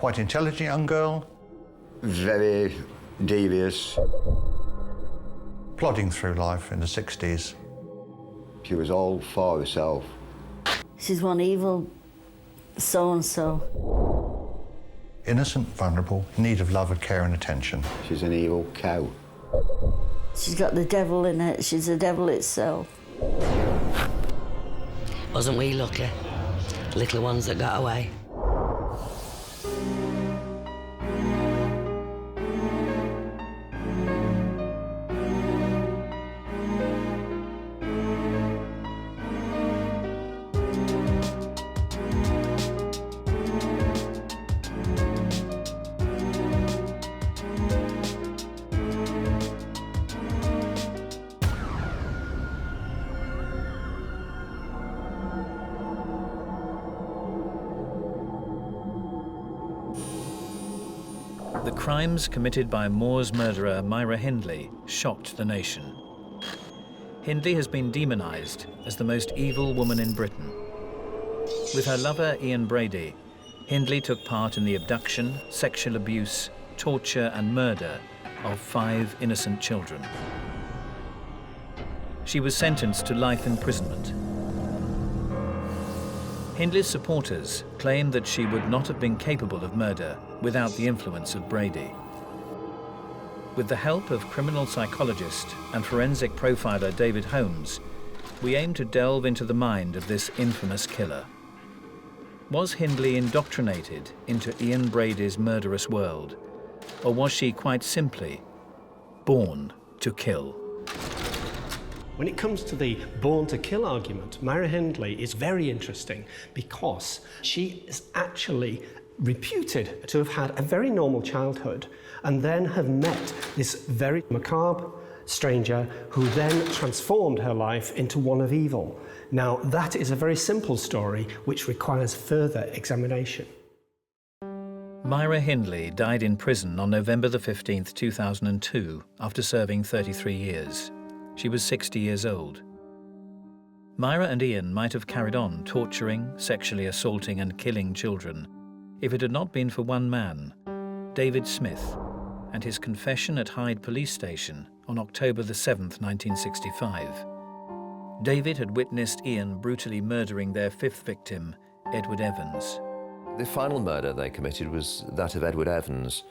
Quite intelligent young girl. Very devious. Plodding through life in the 60s. She was all for herself. She's one evil so-and-so. Innocent, vulnerable, in need of love and care and attention. She's an evil cow. She's got the devil in her. She's the devil itself. Wasn't we lucky? Little ones that got away. The crimes committed by Moors murderer Myra Hindley shocked the nation. Hindley has been demonised as the most evil woman in Britain. With her lover Ian Brady, Hindley took part in the abduction, sexual abuse, torture and murder of 5 innocent children. She was sentenced to life imprisonment. Hindley's supporters claim that she would not have been capable of murder without the influence of Brady. With the help of criminal psychologist and forensic profiler David Holmes, we aim to delve into the mind of this infamous killer. Was Hindley indoctrinated into Ian Brady's murderous world, or was she quite simply born to kill? When it comes to the born to kill argument, Myra Hindley is very interesting because she is actually reputed to have had a very normal childhood and then have met this very macabre stranger who then transformed her life into one of evil. Now, that is a very simple story which requires further examination. Myra Hindley died in prison on November the 15th, 2002, after serving 33 years. She was 60 years old. Myra and Ian might have carried on torturing, sexually assaulting and killing children if it had not been for one man, David Smith, and his confession at Hyde Police Station on October the 7th, 1965. David had witnessed Ian brutally murdering their 5th victim, Edward Evans. The final murder they committed was that of Edward Evans.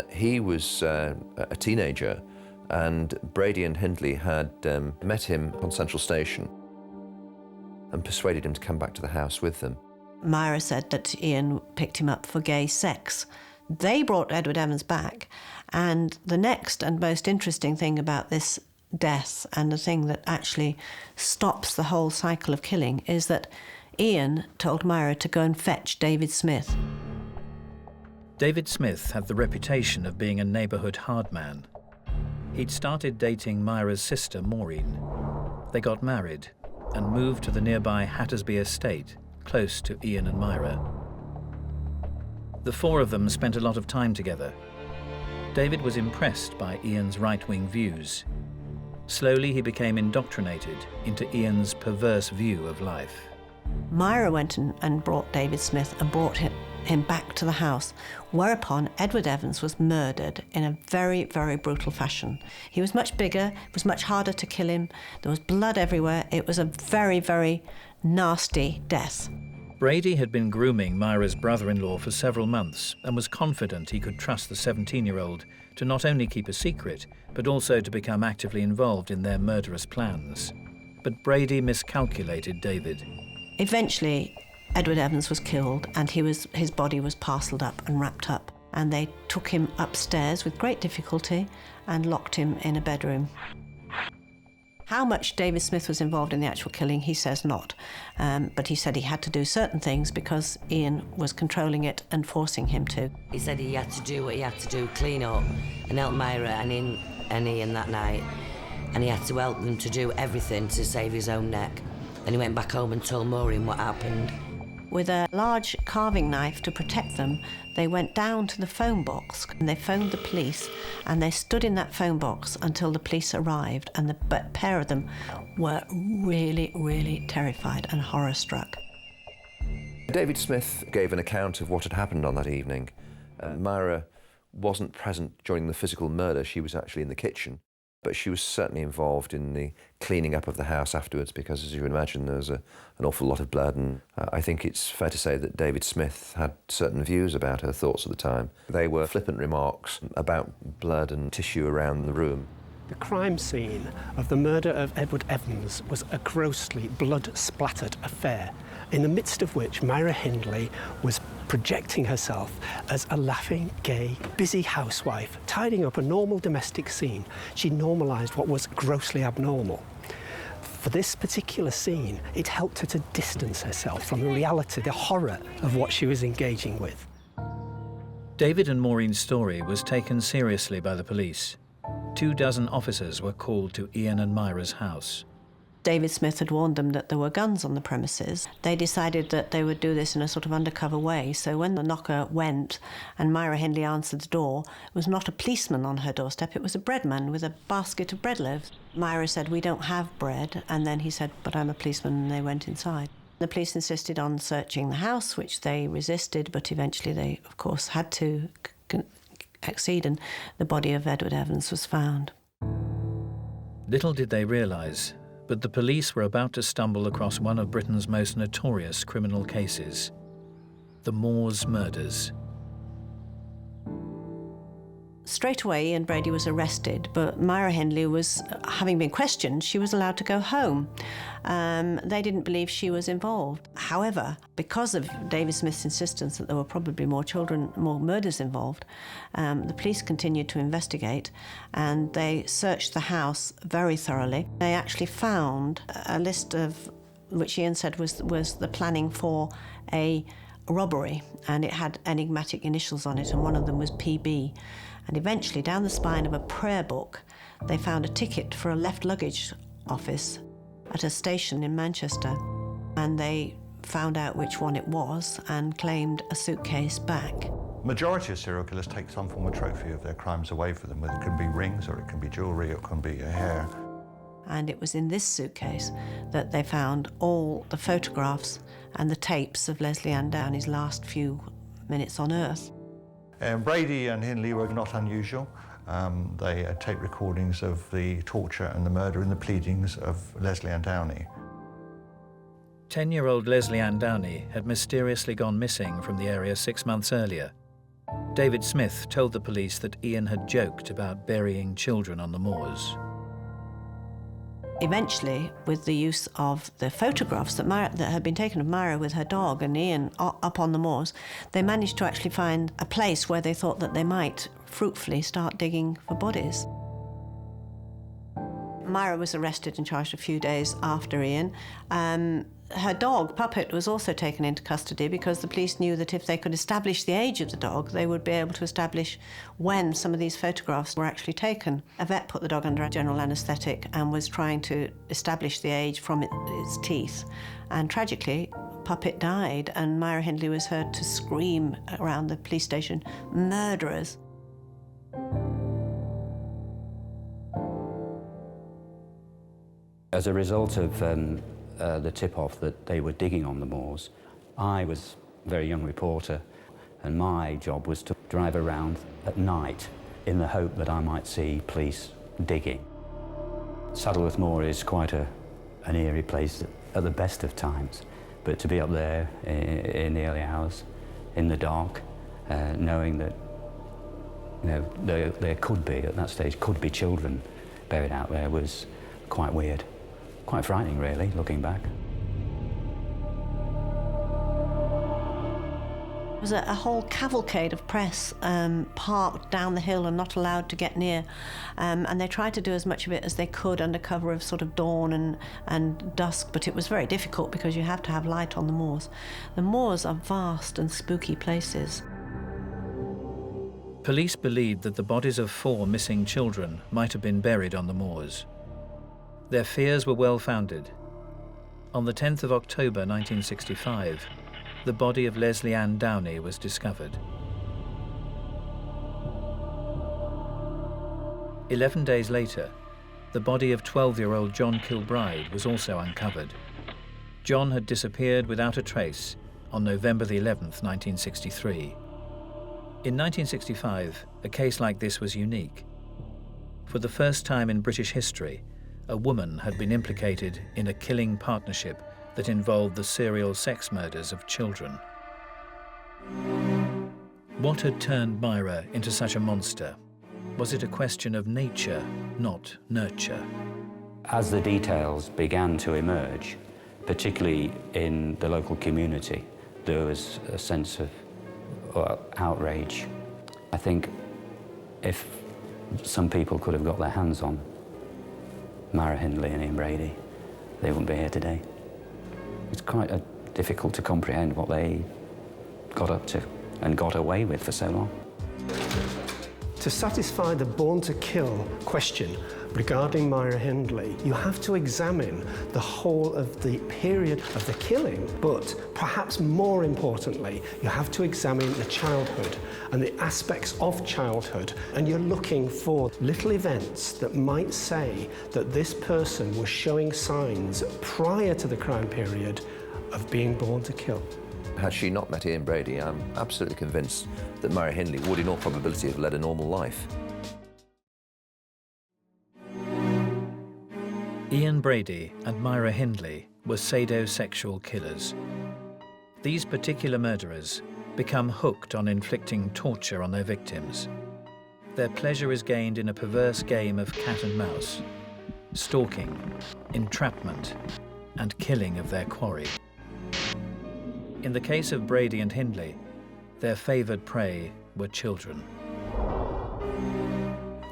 He was a teenager, and Brady and Hindley had met him on Central Station and persuaded him to come back to the house with them. Myra said that Ian picked him up for gay sex. They brought Edward Evans back, and the next and most interesting thing about this death, and the thing that actually stops the whole cycle of killing, is that Ian told Myra to go and fetch David Smith. David Smith had the reputation of being a neighbourhood hard man. He'd started dating Myra's sister, Maureen. They got married and moved to the nearby Hattersby estate, close to Ian and Myra. The 4 of them spent a lot of time together. David was impressed by Ian's right-wing views. Slowly, he became indoctrinated into Ian's perverse view of life. Myra went and brought David Smith and brought him back to the house, whereupon Edward Evans was murdered in a very, very brutal fashion. He was much bigger, it was much harder to kill him, there was blood everywhere. It was a very, very nasty death. Brady had been grooming Myra's brother-in-law for several months and was confident he could trust the 17-year-old to not only keep a secret, but also to become actively involved in their murderous plans. But Brady miscalculated David. Eventually, Edward Evans was killed, and his body was parcelled up and wrapped up, and they took him upstairs with great difficulty and locked him in a bedroom. How much David Smith was involved in the actual killing, he says not, but he said he had to do certain things because Ian was controlling it and forcing him to. He said he had to do what he had to do, clean up and help Myra and Ian that night, and he had to help them to do everything to save his own neck. Then he went back home and told Maureen what happened. With a large carving knife to protect them, they went down to the phone box and they phoned the police, and they stood in that phone box until the police arrived, and the pair of them were really, really terrified and horror-struck. David Smith gave an account of what had happened on that evening. Myra wasn't present during the physical murder. She was actually in the kitchen, but she was certainly involved in the cleaning up of the house afterwards because, as you can imagine, there was an awful lot of blood, and I think it's fair to say that David Smith had certain views about her thoughts at the time. They were flippant remarks about blood and tissue around the room. The crime scene of the murder of Edward Evans was a grossly blood-splattered affair, in the midst of which Myra Hindley was projecting herself as a laughing, gay, busy housewife, tidying up a normal domestic scene. She normalised what was grossly abnormal. For this particular scene, it helped her to distance herself from the reality, the horror of what she was engaging with. David and Maureen's story was taken seriously by the police. 24 officers were called to Ian and Myra's house. David Smith had warned them that there were guns on the premises. They decided that they would do this in a sort of undercover way. So when the knocker went and Myra Hindley answered the door, it was not a policeman on her doorstep, it was a breadman with a basket of bread loaves. Myra said, "We don't have bread," and then he said, "But I'm a policeman," and they went inside. The police insisted on searching the house, which they resisted, but eventually they, of course, had to accede, and the body of Edward Evans was found. Little did they realise, but the police were about to stumble across one of Britain's most notorious criminal cases, the Moors murders. Straight away, Ian Brady was arrested, but Myra Hindley was, having been questioned, she was allowed to go home. They didn't believe she was involved. However, because of David Smith's insistence that there were probably more murders involved, the police continued to investigate, and they searched the house very thoroughly. They actually found a list of, which Ian said was the planning for a robbery, and it had enigmatic initials on it, and one of them was PB. And eventually, down the spine of a prayer book, they found a ticket for a left luggage office at a station in Manchester. And they found out which one it was and claimed a suitcase back. Majority of serial killers take some form of trophy of their crimes away with them, whether it can be rings or it can be jewellery or it can be a hair. And it was in this suitcase that they found all the photographs and the tapes of Leslie Ann Downey's last few minutes on Earth. Brady and Hindley were not unusual. They had tape recordings of the torture and the murder and the pleadings of Leslie Ann Downey. 10-year-old Leslie Ann Downey had mysteriously gone missing from the area 6 months earlier. David Smith told the police that Ian had joked about burying children on the moors. Eventually, with the use of the photographs that had been taken of Myra with her dog and Ian up on the moors, they managed to actually find a place where they thought that they might fruitfully start digging for bodies. Myra was arrested and charged a few days after Ian. Her dog, Puppet, was also taken into custody because the police knew that if they could establish the age of the dog, they would be able to establish when some of these photographs were actually taken. A vet put the dog under general anaesthetic and was trying to establish the age from its teeth. And tragically, Puppet died, and Myra Hindley was heard to scream around the police station, "Murderers!" As a result of the tip-off that they were digging on the moors, I was a very young reporter, and my job was to drive around at night in the hope that I might see police digging. Saddleworth Moor is quite an eerie place at the best of times, but to be up there in the early hours, in the dark, knowing that there could be, at that stage, could be children buried out there was quite weird. Quite frightening, really, looking back. There was a whole cavalcade of press parked down the hill and not allowed to get near. And they tried to do as much of it as they could under cover of sort of dawn and dusk, but it was very difficult because you have to have light on the moors. The moors are vast and spooky places. Police believed that the bodies of 4 missing children might have been buried on the moors. Their fears were well-founded. On the 10th of October 1965, the body of Leslie Ann Downey was discovered. 11 days later, the body of 12-year-old John Kilbride was also uncovered. John had disappeared without a trace, on November the 11th, 1963. In 1965, a case like this was unique. For the first time in British history, a woman had been implicated in a killing partnership that involved the serial sex murders of children. What had turned Myra into such a monster? Was it a question of nature, not nurture? As the details began to emerge, particularly in the local community, there was a sense of outrage. I think if some people could have got their hands on Myra Hindley and Ian Brady, they wouldn't be here today. It's quite difficult to comprehend what they got up to and got away with for so long. To satisfy the born to kill question regarding Myra Hindley, you have to examine the whole of the period of the killing, but perhaps more importantly, you have to examine the childhood and the aspects of childhood, and you're looking for little events that might say that this person was showing signs prior to the crime period of being born to kill. Had she not met Ian Brady, I'm absolutely convinced that Myra Hindley would in all probability have led a normal life. Ian Brady and Myra Hindley were sadosexual killers. These particular murderers become hooked on inflicting torture on their victims. Their pleasure is gained in a perverse game of cat and mouse, stalking, entrapment, and killing of their quarry. In the case of Brady and Hindley, their favoured prey were children.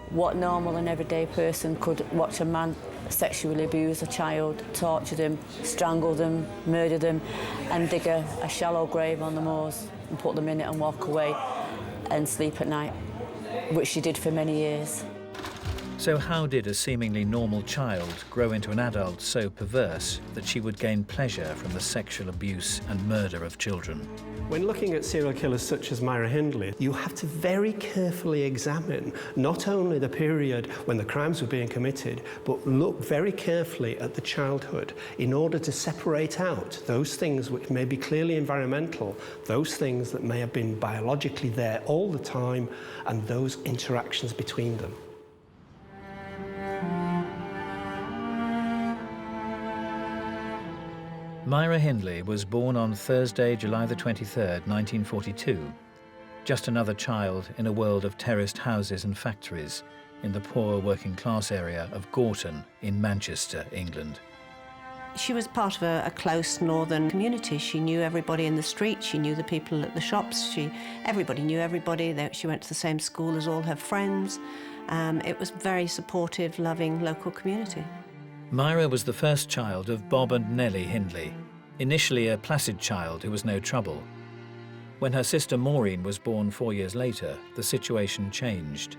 What normal and everyday person could watch a man sexually abuse a child, torture them, strangle them, murder them, and dig a shallow grave on the moors and put them in it and walk away and sleep at night, which she did for many years. So how did a seemingly normal child grow into an adult so perverse that she would gain pleasure from the sexual abuse and murder of children? When looking at serial killers such as Myra Hindley, you have to very carefully examine not only the period when the crimes were being committed, but look very carefully at the childhood in order to separate out those things which may be clearly environmental, those things that may have been biologically there all the time, and those interactions between them. Myra Hindley was born on Thursday, July the 23rd, 1942, just another child in a world of terraced houses and factories in the poor working-class area of Gorton in Manchester, England. She was part of a close northern community. She knew everybody in the street, she knew the people at the shops, everybody knew everybody. She went to the same school as all her friends. It was a very supportive, loving local community. Myra was the first child of Bob and Nellie Hindley, initially a placid child who was no trouble. When her sister Maureen was born 4 years later, the situation changed.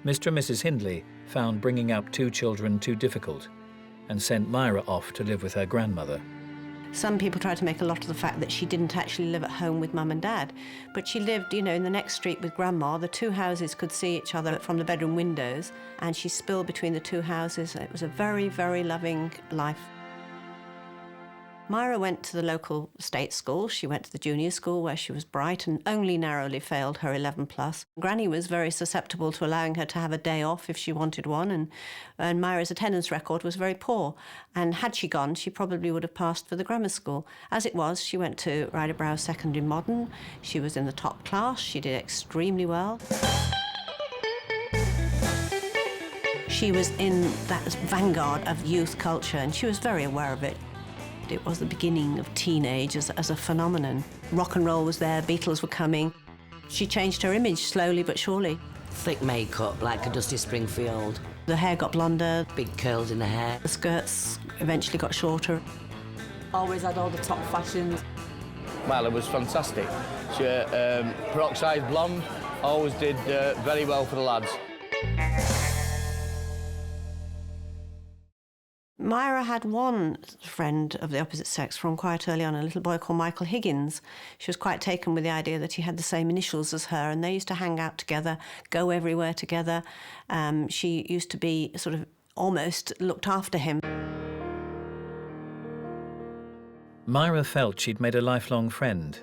Mr. and Mrs. Hindley found bringing up two children too difficult and sent Myra off to live with her grandmother. Some people try to make a lot of the fact that she didn't actually live at home with Mum and Dad, but she lived, in the next street with Grandma. The two houses could see each other from the bedroom windows, and she spilled between the two houses. It was a very, very loving life. Myra went to the local state school. She went to the junior school where she was bright and only narrowly failed her 11+. Granny was very susceptible to allowing her to have a day off if she wanted one, and Myra's attendance record was very poor. And had she gone, she probably would have passed for the grammar school. As it was, she went to Ryder Brow Secondary Modern. She was in the top class. She did extremely well. She was in that vanguard of youth culture, and she was very aware of it. It was the beginning of teenage as a phenomenon. Rock and roll was there, Beatles were coming. She changed her image slowly but surely. Thick makeup, like a Dusty Springfield. The hair got blonder. Big curls in the hair. The skirts eventually got shorter. Always had all the top fashions. Well, it was fantastic. She peroxide blonde, always did very well for the lads. Myra had one friend of the opposite sex from quite early on, a little boy called Michael Higgins. She was quite taken with the idea that he had the same initials as her, and they used to hang out together, go everywhere together. She used to be sort of almost looked after him. Myra felt she'd made a lifelong friend.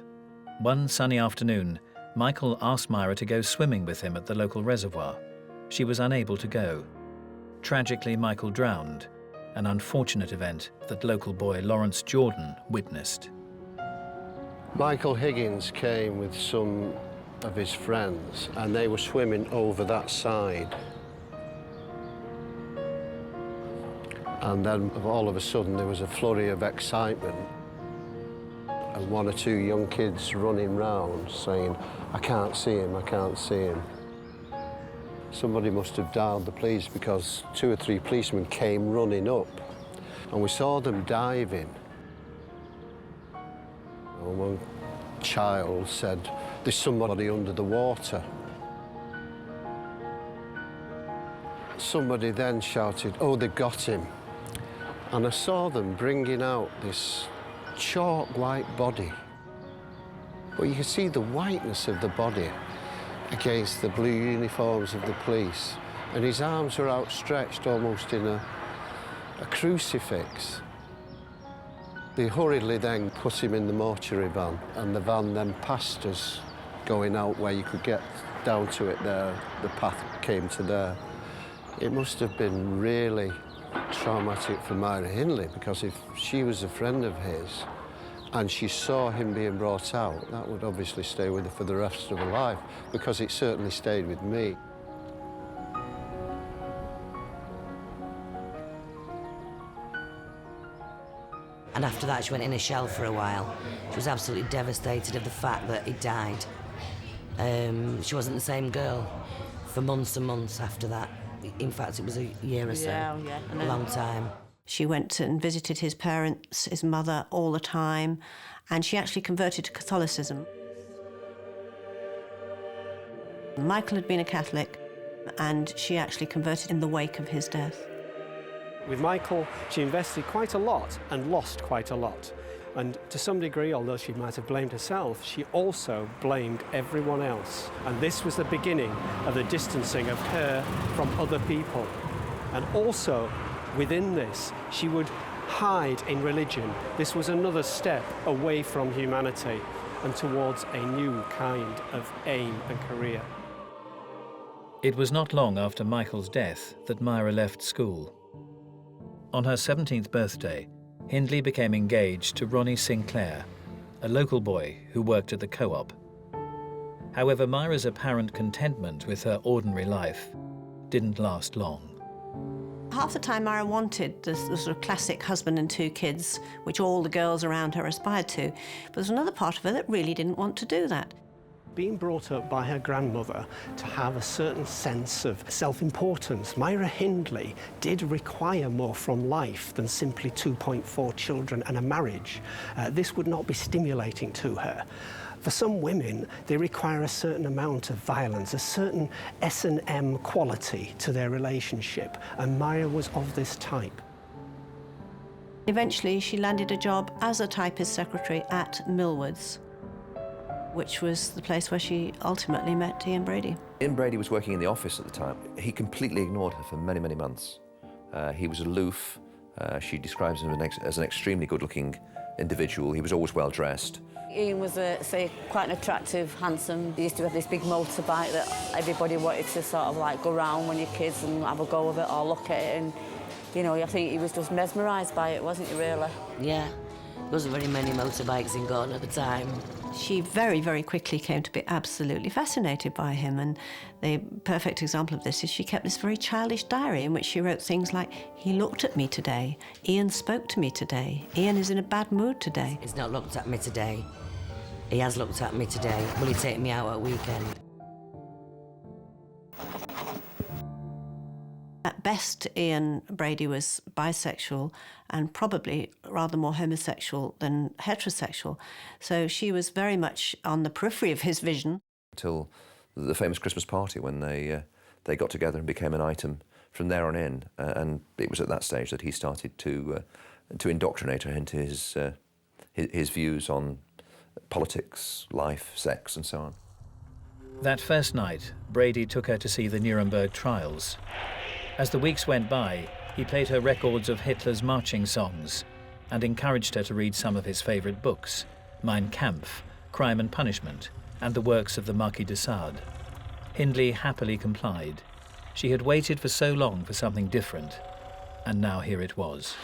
One sunny afternoon, Michael asked Myra to go swimming with him at the local reservoir. She was unable to go. Tragically, Michael drowned, an unfortunate event that local boy Lawrence Jordan witnessed. Michael Higgins came with some of his friends and they were swimming over that side. And then all of a sudden there was a flurry of excitement and one or two young kids running round saying, "I can't see him, I can't see him." Somebody must have dialed the police because 2 or 3 policemen came running up and we saw them diving. And one child said, "There's somebody under the water." Somebody then shouted, "Oh, they got him." And I saw them bringing out this chalk white body. But you could see the whiteness of the body against the blue uniforms of the police. And his arms were outstretched almost in a crucifix. They hurriedly then put him in the mortuary van, and the van then passed us going out where you could get down to it there. The path came to there. It must have been really traumatic for Myra Hindley, because if she was a friend of his and she saw him being brought out, that would obviously stay with her for the rest of her life, because it certainly stayed with me. And after that, she went in a shell for a while. She was absolutely devastated of the fact that he died. She wasn't the same girl for months and months after that. In fact, it was a year or so, a long time. She went and visited his parents, his mother, all the time, and she actually converted to Catholicism. Michael had been a Catholic, and she actually converted in the wake of his death. With Michael, she invested quite a lot and lost quite a lot. And to some degree, although she might have blamed herself, she also blamed everyone else. And this was the beginning of the distancing of her from other people. And also, within this, she would hide in religion. This was another step away from humanity and towards a new kind of aim and career. It was not long after Michael's death that Myra left school. On her 17th birthday, Hindley became engaged to Ronnie Sinclair, a local boy who worked at the co-op. However, Myra's apparent contentment with her ordinary life didn't last long. Half the time Myra wanted the sort of classic husband and 2 kids, which all the girls around her aspired to. But there's another part of her that really didn't want to do that. Being brought up by her grandmother to have a certain sense of self-importance, Myra Hindley did require more from life than simply 2.4 children and a marriage. This would not be stimulating to her. For some women, they require a certain amount of violence, a certain S&M quality to their relationship, and Myra was of this type. Eventually, she landed a job as a typist secretary at Millward's, which was the place where she ultimately met Ian Brady. Ian Brady was working in the office at the time. He completely ignored her for many, many months. He was aloof. She describes him as an extremely good-looking individual. He was always well-dressed. Ian was, quite an attractive, handsome. He used to have this big motorbike that everybody wanted to sort of like go round when you're kids and have a go of it or look at it. And, you know, I think he was just mesmerised by it, wasn't he, really? Yeah, there wasn't very many motorbikes in Gordon at the time. She very, very quickly came to be absolutely fascinated by him, and the perfect example of this is she kept this very childish diary in which she wrote things like, "He looked at me today, Ian spoke to me today, Ian is in a bad mood today." He's not looked at me today. He has looked at me today. Will he take me out at weekend? At best, Ian Brady was bisexual and probably rather more homosexual than heterosexual. So she was very much on the periphery of his vision. Until the famous Christmas party when they got together and became an item from there on in. And it was at that stage that he started to indoctrinate her into his views on politics, life, sex, and so on. That first night, Brady took her to see the Nuremberg trials. As the weeks went by, he played her records of Hitler's marching songs and encouraged her to read some of his favourite books, Mein Kampf, Crime and Punishment, and the works of the Marquis de Sade. Hindley happily complied. She had waited for so long for something different, and now here it was.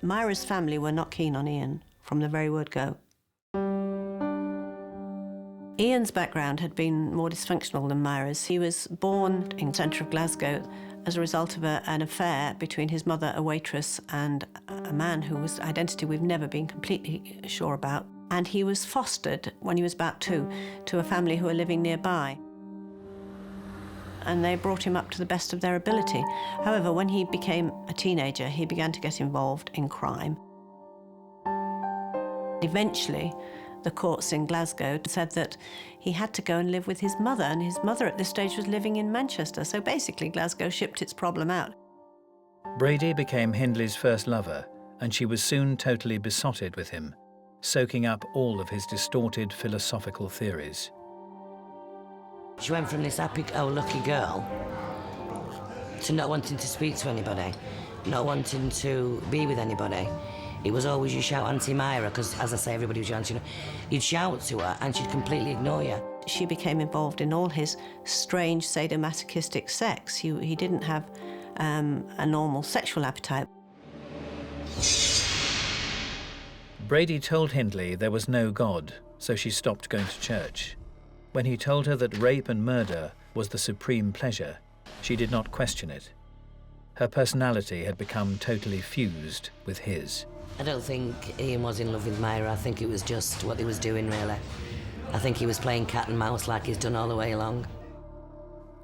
Myra's family were not keen on Ian from the very word go. Ian's background had been more dysfunctional than Myra's. He was born in the centre of Glasgow as a result of an affair between his mother, a waitress, and a man whose identity we've never been completely sure about. And he was fostered when he was about 2 to a family who were living nearby. And they brought him up to the best of their ability. However, when he became a teenager, he began to get involved in crime. Eventually, the courts in Glasgow said that he had to go and live with his mother, and his mother at this stage was living in Manchester, so basically Glasgow shipped its problem out. Brady became Hindley's first lover, and she was soon totally besotted with him, soaking up all of his distorted philosophical theories. She went from this happy-go-lucky girl to not wanting to speak to anybody, not wanting to be with anybody. It was always you shout Auntie Myra, because, as I say, everybody was shouting. You'd shout to her and she'd completely ignore you. She became involved in all his strange sadomasochistic sex. He didn't have a normal sexual appetite. Brady told Hindley there was no God, so she stopped going to church. When he told her that rape and murder was the supreme pleasure, she did not question it. Her personality had become totally fused with his. I don't think Ian was in love with Myra. I think it was just what he was doing, really. I think he was playing cat and mouse like he's done all the way along.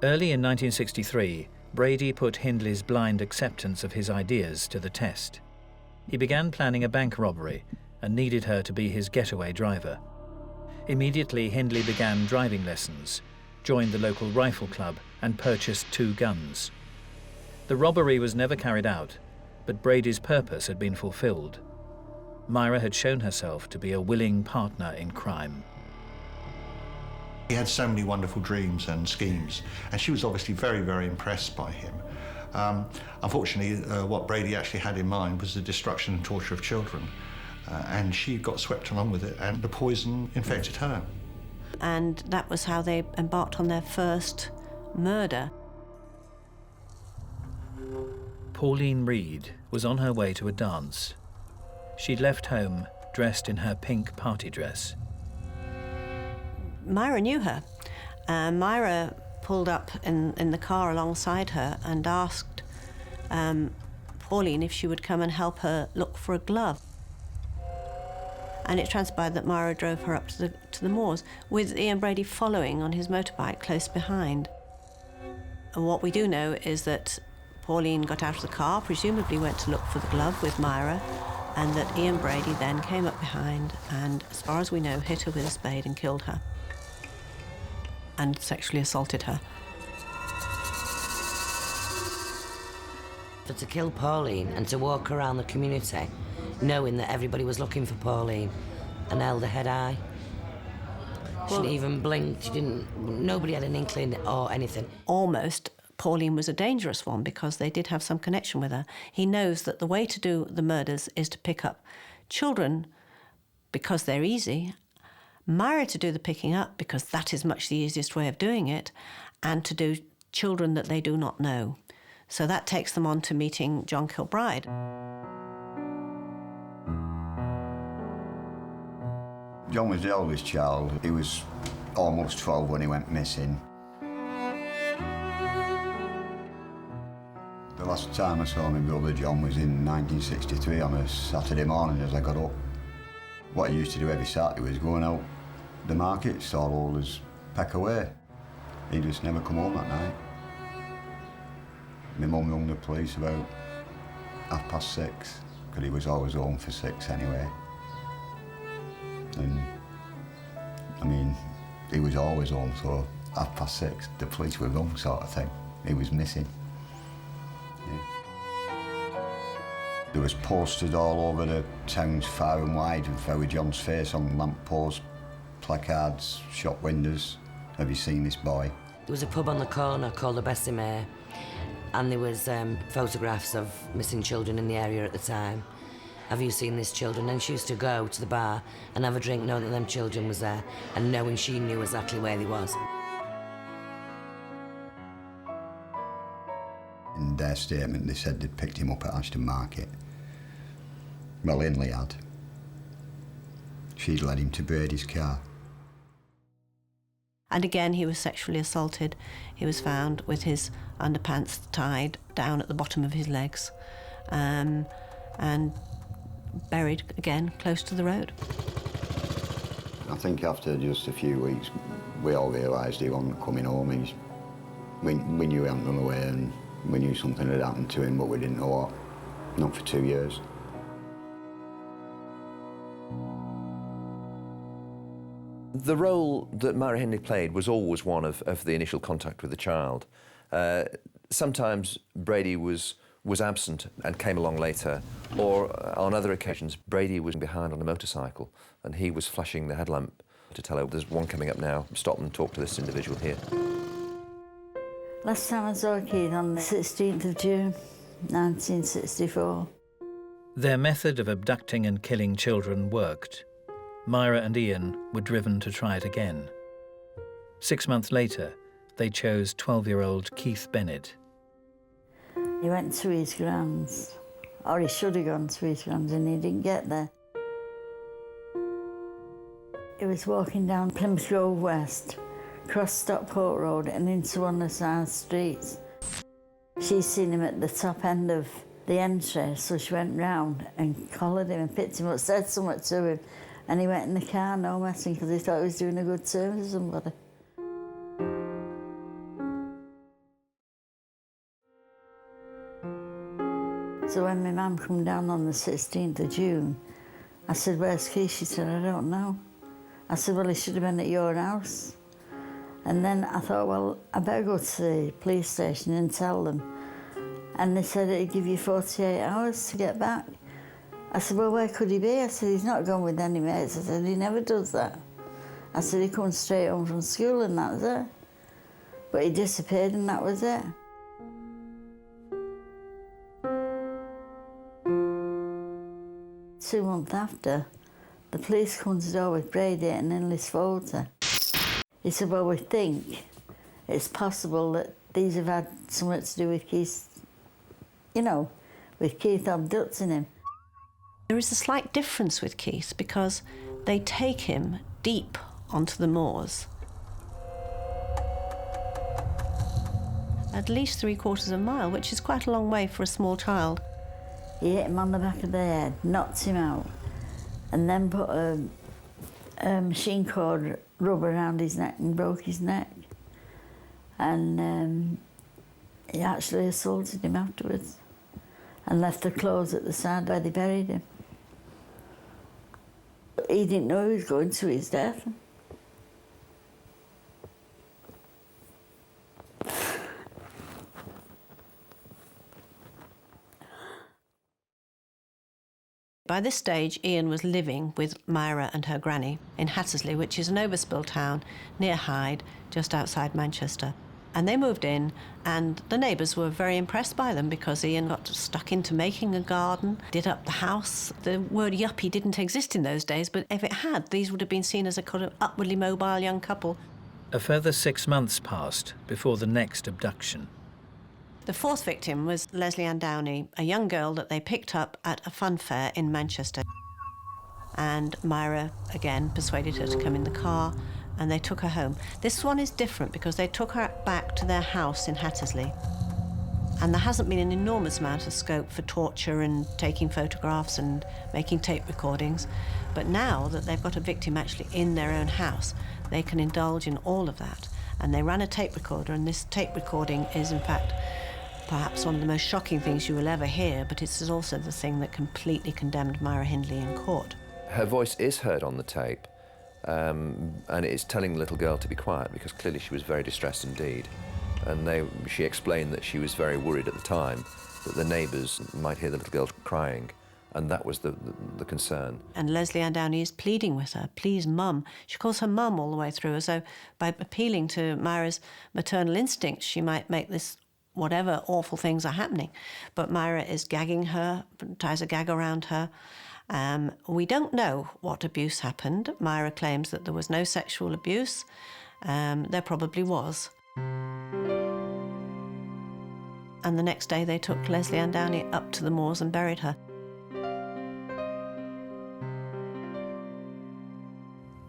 Early in 1963, Brady put Hindley's blind acceptance of his ideas to the test. He began planning a bank robbery and needed her to be his getaway driver. Immediately, Hindley began driving lessons, joined the local rifle club, and purchased 2 guns. The robbery was never carried out, but Brady's purpose had been fulfilled. Myra had shown herself to be a willing partner in crime. He had so many wonderful dreams and schemes, and she was obviously very, very impressed by him. Unfortunately, what Brady actually had in mind was the destruction and torture of children, and she got swept along with it, and the poison infected her. And that was how they embarked on their first murder. Pauline Reed was on her way to a dance. She'd left home dressed in her pink party dress. Myra knew her. Myra pulled up in the car alongside her and asked Pauline if she would come and help her look for a glove. And it transpired that Myra drove her up to the moors, with Ian Brady following on his motorbike close behind. And what we do know is that Pauline got out of the car, presumably went to look for the glove with Myra, and that Ian Brady then came up behind and, as far as we know, hit her with a spade and killed her, and sexually assaulted her. But to kill Pauline and to walk around the community knowing that everybody was looking for Pauline and held her head high. She didn't even blink, nobody had an inkling or anything. Almost, Pauline was a dangerous one because they did have some connection with her. He knows that the way to do the murders is to pick up children because they're easy, Myra to do the picking up because that is much the easiest way of doing it, and to do children that they do not know. So that takes them on to meeting John Kilbride. John was the oldest child. He was almost 12 when he went missing. The last time I saw my brother John was in 1963 on a Saturday morning as I got up. What he used to do every Saturday was going out the market, stall all his peck away. He just never come home that night. My mum rang the police about 6:30, because he was always home for 6 anyway. And, I mean, he was always home, so 6:30, the police were wrong, sort of thing. He was missing. Yeah. There was posters all over the towns, far and wide, with Ferry John's face on lampposts, placards, shop windows. Have you seen this boy? There was a pub on the corner called the Bessemer, and there was photographs of missing children in the area at the time. have you seen these children? And she used to go to the bar and have a drink knowing that them children was there and knowing she knew exactly where they was. In their statement, they said they'd picked him up at Ashton Market. Well, Hindley had. She'd led him to Brady's car. And again, he was sexually assaulted. He was found with his underpants tied down at the bottom of his legs and buried again close to the road. I think after just a few weeks, we all realised he wasn't coming home. We knew he hadn't run away and we knew something had happened to him, but we didn't know what. Not for 2 years. The role that Myra Hindley played was always one of the initial contact with the child. Sometimes Brady was absent and came along later, or on other occasions Brady was behind on a motorcycle and he was flashing the headlamp to tell her, there's one coming up now, stop and talk to this individual here. Last time I saw a kid on the 16th of June, 1964. Their method of abducting and killing children worked. Myra and Ian were driven to try it again. 6 months later, they chose 12-year-old Keith Bennett. He went to his grand's, or he should have gone to his grand's, and he didn't get there. He was walking down Plymouth Road West, crossed Stockport Road and into one of the side streets. She seen him at the top end of the entry, so she went round and collared him and picked him up, said something to him, and he went in the car, no messing, because he thought he was doing a good service to somebody. So when my mum come down on the 16th of June, I said, where's Keith? She said, I don't know. I said, well, he should have been at your house. And then I thought, well, I better go to the police station and tell them. And they said it'd give you 48 hours to get back. I said, well, where could he be? I said, he's not gone with any mates. I said, he never does that. I said, he comes straight home from school and that was it. But he disappeared and that was it. Two months after, the police come to the door with Brady and Hindley's photo. He said, well, we think it's possible that these have had something to do with Keith, you know, with Keith abducting him. There is a slight difference with Keith because they take him deep onto the moors. At least 3/4 of a mile, which is quite a long way for a small child. He hit him on the back of the head, knocked him out, and then put a machine cord rubber around his neck and broke his neck. And he actually assaulted him afterwards and left the clothes at the side where they buried him. He didn't know he was going to his death. By this stage, Ian was living with Myra and her granny in Hattersley, which is an overspill town near Hyde, just outside Manchester. And they moved in, and the neighbours were very impressed by them because Ian got stuck into making a garden, did up the house. The word yuppie didn't exist in those days, but if it had, these would have been seen as a kind of upwardly mobile young couple. A further 6 months passed before the next abduction. The fourth victim was Leslie Ann Downey, a young girl that they picked up at a fun fair in Manchester. And Myra, again, persuaded her to come in the car, and they took her home. This one is different because they took her back to their house in Hattersley. And there hasn't been an enormous amount of scope for torture and taking photographs and making tape recordings. But now that they've got a victim actually in their own house, they can indulge in all of that. And they ran a tape recorder, and this tape recording is, in fact, perhaps one of the most shocking things you will ever hear, but it's also the thing that completely condemned Myra Hindley in court. Her voice is heard on the tape, and it's telling the little girl to be quiet because clearly she was very distressed indeed. And she explained that she was very worried at the time that the neighbours might hear the little girl crying, and that was the concern. And Leslie Ann Downey is pleading with her, please, Mum. She calls her Mum all the way through, as though by appealing to Myra's maternal instincts, she might make this whatever awful things are happening. But Myra is gagging her, ties a gag around her. We don't know what abuse happened. Myra claims that there was no sexual abuse. There probably was. And the next day they took Leslie Ann Downey up to the moors and buried her.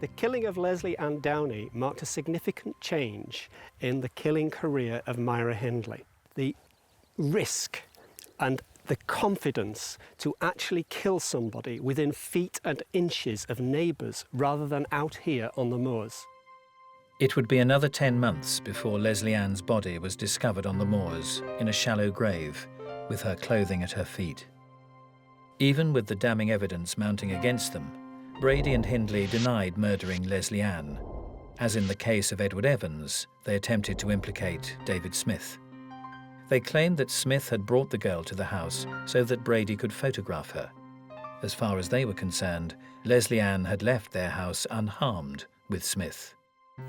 The killing of Leslie Ann Downey marked a significant change in the killing career of Myra Hindley. The risk and the confidence to actually kill somebody within feet and inches of neighbours rather than out here on the moors. It would be another 10 months before Leslie Ann's body was discovered on the moors in a shallow grave with her clothing at her feet. Even with the damning evidence mounting against them, Brady and Hindley denied murdering Leslie Ann. As in the case of Edward Evans, they attempted to implicate David Smith. They claimed that Smith had brought the girl to the house so that Brady could photograph her. As far as they were concerned, Leslie Ann had left their house unharmed with Smith.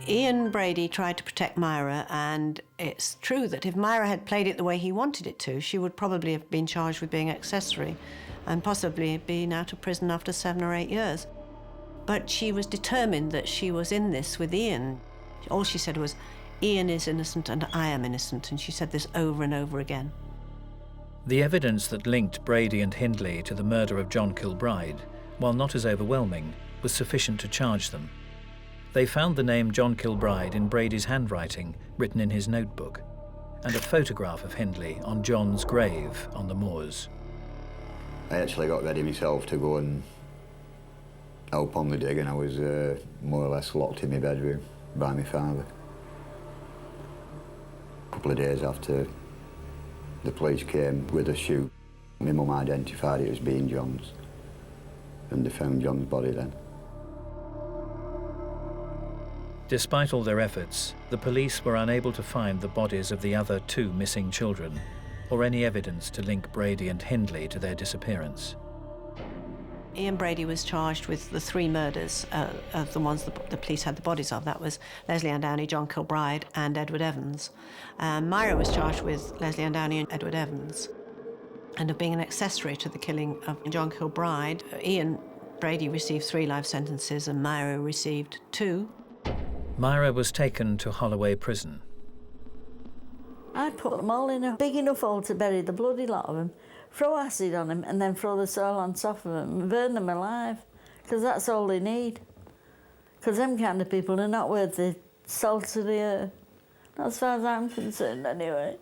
Ian Brady tried to protect Myra, and it's true that if Myra had played it the way he wanted it to, she would probably have been charged with being accessory and possibly been out of prison after 7 or 8 years. But she was determined that she was in this with Ian. All she said was, Ian is innocent and I am innocent, and she said this over and over again. The evidence that linked Brady and Hindley to the murder of John Kilbride, while not as overwhelming, was sufficient to charge them. They found the name John Kilbride in Brady's handwriting, written in his notebook, and a photograph of Hindley on John's grave on the moors. I actually got ready myself to go and help on the dig, and I was more or less locked in my bedroom by my father. A couple of days after the police came with a shoe, my mum identified it as being John's, and they found John's body then. Despite all their efforts, the police were unable to find the bodies of the other 2 missing children, or any evidence to link Brady and Hindley to their disappearance. Ian Brady was charged with the 3 murders of the ones the police had the bodies of. That was Leslie Ann Downey, John Kilbride and Edward Evans. Myra was charged with Leslie Ann Downey and Edward Evans, and of being an accessory to the killing of John Kilbride. Ian Brady received 3 life sentences and Myra received 2. Myra was taken to Holloway Prison. I put them all in a big enough hole to bury the bloody lot of them, throw acid on them and then throw the soil on top of them and burn them alive, because that's all they need. Because them kind of people are not worth the salt of the earth. Not as far as I'm concerned, anyway.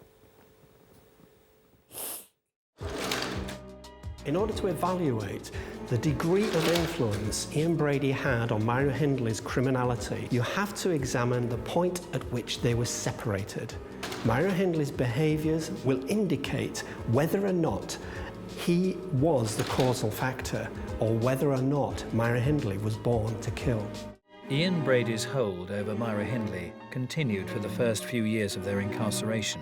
In order to evaluate the degree of influence Ian Brady had on Myra Hindley's criminality, you have to examine the point at which they were separated. Myra Hindley's behaviours will indicate whether or not he was the causal factor, or whether or not Myra Hindley was born to kill. Ian Brady's hold over Myra Hindley continued for the first few years of their incarceration.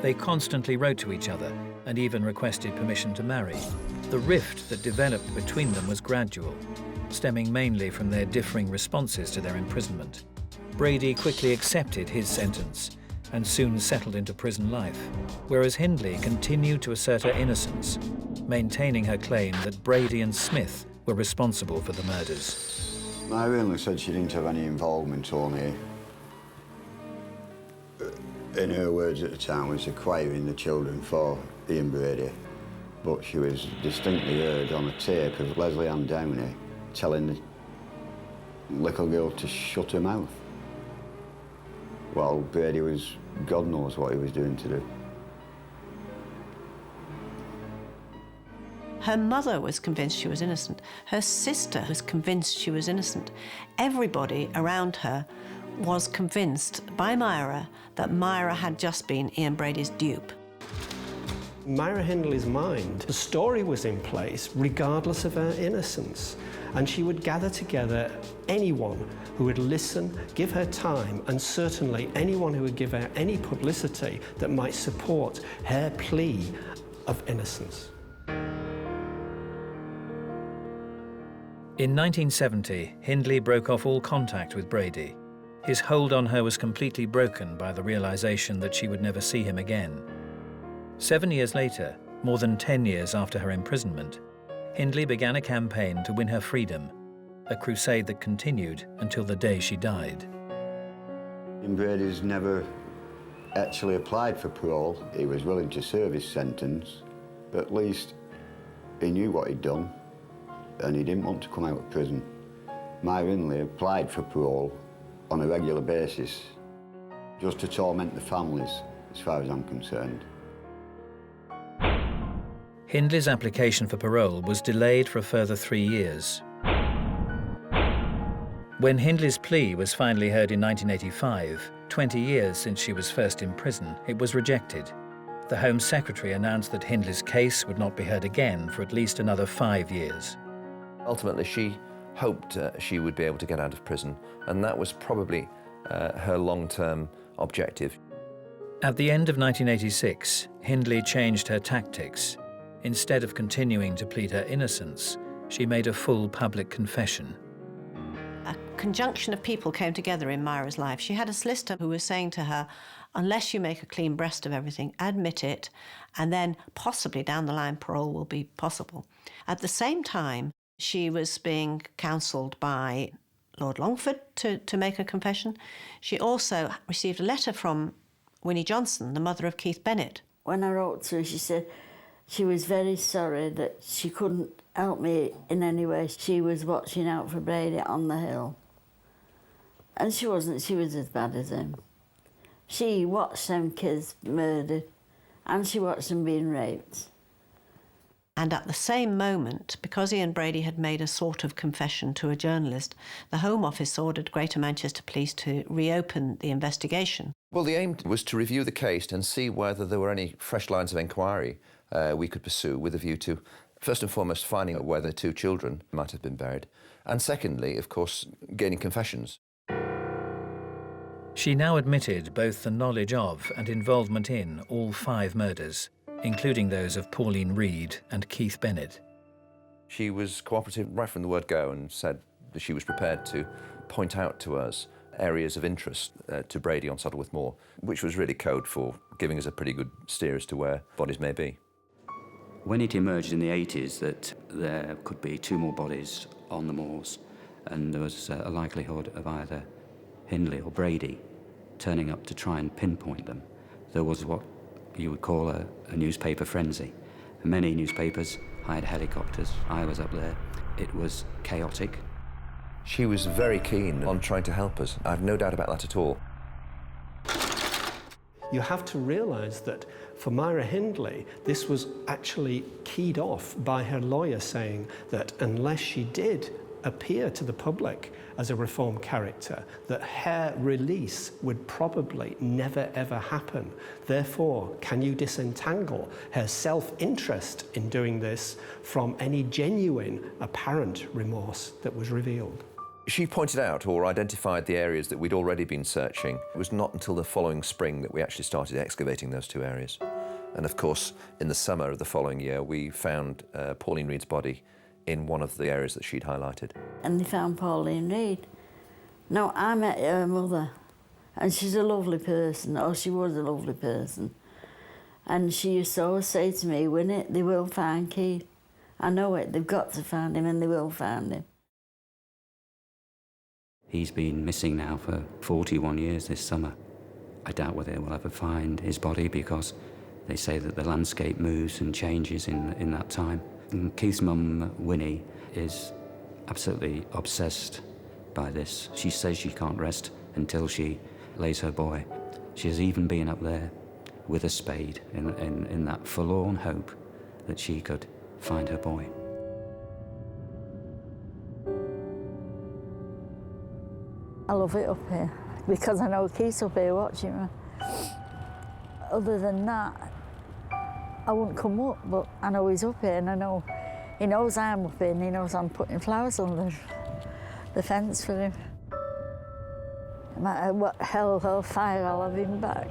They constantly wrote to each other and even requested permission to marry. The rift that developed between them was gradual, stemming mainly from their differing responses to their imprisonment. Brady quickly accepted his sentence and soon settled into prison life, whereas Hindley continued to assert her innocence, maintaining her claim that Brady and Smith were responsible for the murders. Myra Hindley said she didn't have any involvement, only, in her words at the time, was acquiring the children for Ian Brady. But she was distinctly heard on a tape of Leslie Ann Downey telling the little girl to shut her mouth, while Brady was, God knows what he was doing to do. Her mother was convinced she was innocent. Her sister was convinced she was innocent. Everybody around her was convinced by Myra that Myra had just been Ian Brady's dupe. Myra Hindley's mind, the story was in place regardless of her innocence, and she would gather together anyone who would listen, give her time, and certainly anyone who would give her any publicity that might support her plea of innocence. In 1970, Hindley broke off all contact with Brady. His hold on her was completely broken by the realization that she would never see him again. 7 years later, more than 10 years after her imprisonment, Hindley began a campaign to win her freedom, a crusade that continued until the day she died. Ian Brady's never actually applied for parole. He was willing to serve his sentence, but at least he knew what he'd done and he didn't want to come out of prison. Myra Hindley applied for parole on a regular basis, just to torment the families, as far as I'm concerned. Hindley's application for parole was delayed for a further 3 years. When Hindley's plea was finally heard in 1985, 20 years since she was first in prison, it was rejected. The Home Secretary announced that Hindley's case would not be heard again for at least another 5 years. Ultimately, she hoped she would be able to get out of prison, and that was probably her long-term objective. At the end of 1986, Hindley changed her tactics. Instead of continuing to plead her innocence, she made a full public confession. A conjunction of people came together in Myra's life. She had a solicitor who was saying to her, unless you make a clean breast of everything, admit it, and then possibly down the line parole will be possible. At the same time, she was being counselled by Lord Longford to make a confession. She also received a letter from Winnie Johnson, the mother of Keith Bennett. When I wrote to her, she said she was very sorry that she couldn't help me in any way. She was watching out for Brady on the hill. And she wasn't, she was as bad as him. She watched them kids murdered and she watched them being raped. And at the same moment, because Ian Brady had made a sort of confession to a journalist, the Home Office ordered Greater Manchester Police to reopen the investigation. Well, the aim was to review the case and see whether there were any fresh lines of inquiry we could pursue with a view to, first and foremost, finding out where the two children might have been buried, and secondly, of course, gaining confessions. She now admitted both the knowledge of and involvement in all 5 murders, including those of Pauline Reed and Keith Bennett. She was cooperative right from the word go and said that she was prepared to point out to us areas of interest to Brady on Saddleworth Moor, which was really code for giving us a pretty good steer as to where bodies may be. When it emerged in the 80s that there could be 2 more bodies on the moors, and there was a likelihood of either Hindley or Brady turning up to try and pinpoint them, there was what you would call a newspaper frenzy. Many newspapers hired helicopters. I was up there. It was chaotic. She was very keen on trying to help us. I have no doubt about that at all. You have to realise that for Myra Hindley, this was actually keyed off by her lawyer saying that unless she did appear to the public as a reformed character, that her release would probably never ever happen. Therefore, can you disentangle her self-interest in doing this from any genuine apparent remorse that was revealed? She pointed out or identified the areas that we'd already been searching. It was not until the following spring that we actually started excavating those 2 areas. And of course, in the summer of the following year, we found Pauline Reed's body in one of the areas that she'd highlighted. And they found Pauline Reed. Now, I met her mother, and she's a lovely person, or she was a lovely person. And she used to always say to me, Winnie, they will find Keith. I know it, they've got to find him, and they will find him. He's been missing now for 41 years this summer. I doubt whether we'll ever find his body because they say that the landscape moves and changes in that time. And Keith's mum, Winnie, is absolutely obsessed by this. She says she can't rest until she lays her boy. She has even been up there with a spade in that forlorn hope that she could find her boy. I love it up here because I know Keith's up here watching me. Other than that, I wouldn't come up, but I know he's up here and I know he knows I'm up here and he knows I'm putting flowers on the fence for him. No matter what hell or fire, I'll have him back.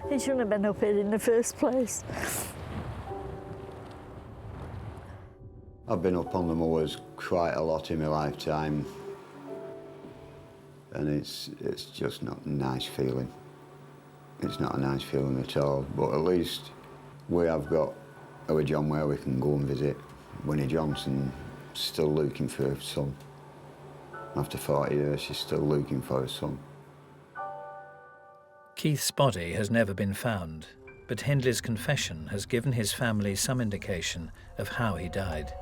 He shouldn't have been up here in the first place. I've been up on the moors quite a lot in my lifetime, and it's just not a nice feeling. It's not a nice feeling at all, but at least we have got our John where we can go and visit. Winnie Johnson still looking for her son. After 40 years, she's still looking for her son. Keith's body has never been found, but Hindley's confession has given his family some indication of how he died.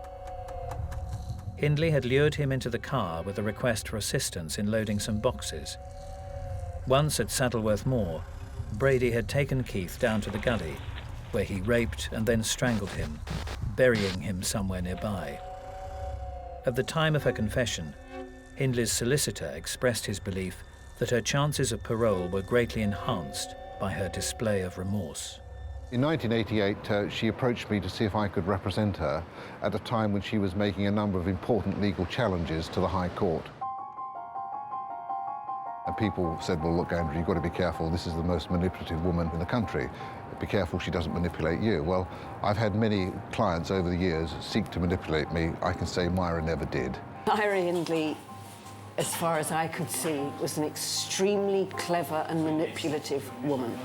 Hindley had lured him into the car with a request for assistance in loading some boxes. Once at Saddleworth Moor, Brady had taken Keith down to the gully, where he raped and then strangled him, burying him somewhere nearby. At the time of her confession, Hindley's solicitor expressed his belief that her chances of parole were greatly enhanced by her display of remorse. In 1988, she approached me to see if I could represent her at a time when she was making a number of important legal challenges to the High Court. And people said, well, look, Andrew, you've got to be careful. This is the most manipulative woman in the country. Be careful she doesn't manipulate you. Well, I've had many clients over the years seek to manipulate me. I can say Myra never did. Myra Hindley, as far as I could see, was an extremely clever and manipulative woman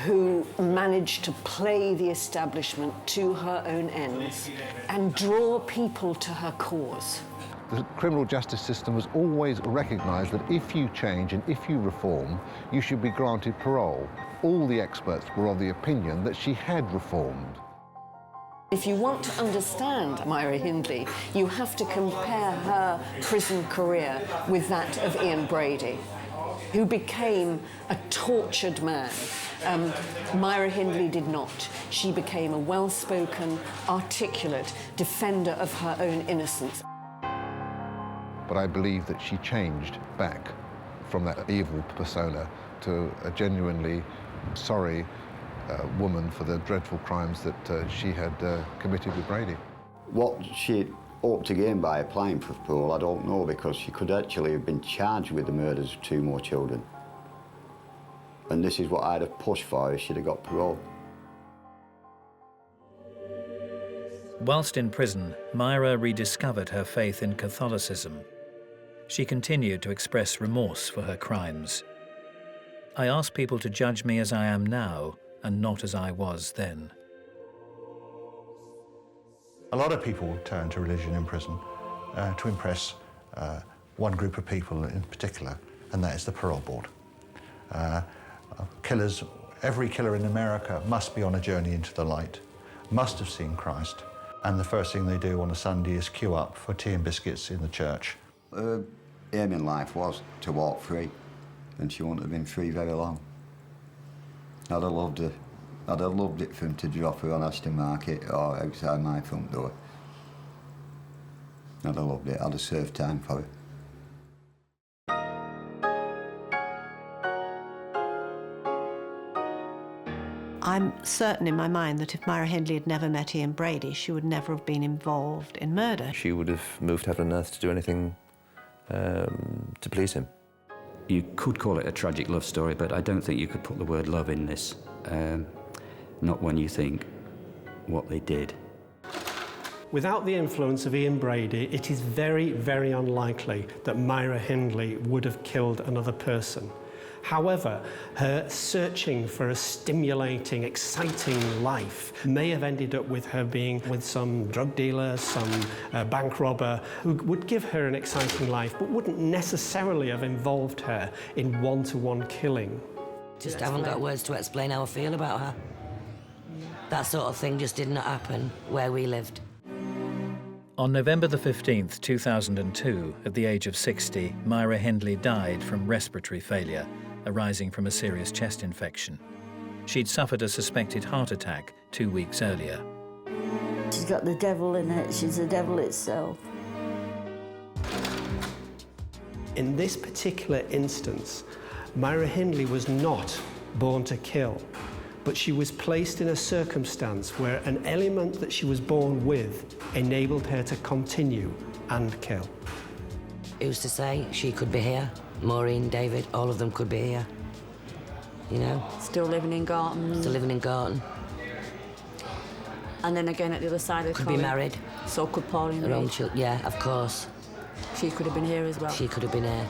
who managed to play the establishment to her own ends and draw people to her cause. The criminal justice system has always recognised that if you change and if you reform, you should be granted parole. All the experts were of the opinion that she had reformed. If you want to understand Myra Hindley, you have to compare her prison career with that of Ian Brady, who became a tortured man. Myra Hindley did not. She became a well-spoken, articulate defender of her own innocence. But I believe that she changed back from that evil persona to a genuinely sorry woman for the dreadful crimes that she had committed with Brady. What she hoped to gain by applying for parole, I don't know, because she could actually have been charged with the murders of 2 more children. And this is what I'd have pushed for if she'd have got parole. Whilst in prison, Myra rediscovered her faith in Catholicism. She continued to express remorse for her crimes. I ask people to judge me as I am now and not as I was then. A lot of people turn to religion in prison to impress one group of people in particular, and that is the parole board. Killers, every killer in America must be on a journey into the light, must have seen Christ, and the first thing they do on a Sunday is queue up for tea and biscuits in the church. Aim in life was to walk free, and she wouldn't have been free very long. I'd have loved her. I'd have loved it for him to drop her on Aston Market or outside my front door. I'd have loved it. I'd have served time for her. I'm certain in my mind that if Myra Hindley had never met Ian Brady, she would never have been involved in murder. She would have moved heaven and earth to do anything to please him. You could call it a tragic love story, but I don't think you could put the word love in this. Not when you think what they did. Without the influence of Ian Brady, it is very, very unlikely that Myra Hindley would have killed another person. However, her searching for a stimulating, exciting life may have ended up with her being with some drug dealer, some bank robber, who would give her an exciting life, but wouldn't necessarily have involved her in one-to-one killing. Just haven't got words to explain how I feel about her. That sort of thing just did not happen where we lived. On November the 15th, 2002, at the age of 60, Myra Hindley died from respiratory failure, arising from a serious chest infection. She'd suffered a suspected heart attack 2 weeks earlier. She's got the devil in it. She's the devil itself. In this particular instance, Myra Hindley was not born to kill, but she was placed in a circumstance where an element that she was born with enabled her to continue and kill. Who's to say she could be here? Maureen, David, all of them could be here. You know? Still living in Gorton. Still living in Gorton. And then again at the other side of the Could be married. So could Pauline Her own Reed. children, yeah, of course. She could have been here as well. She could have been here.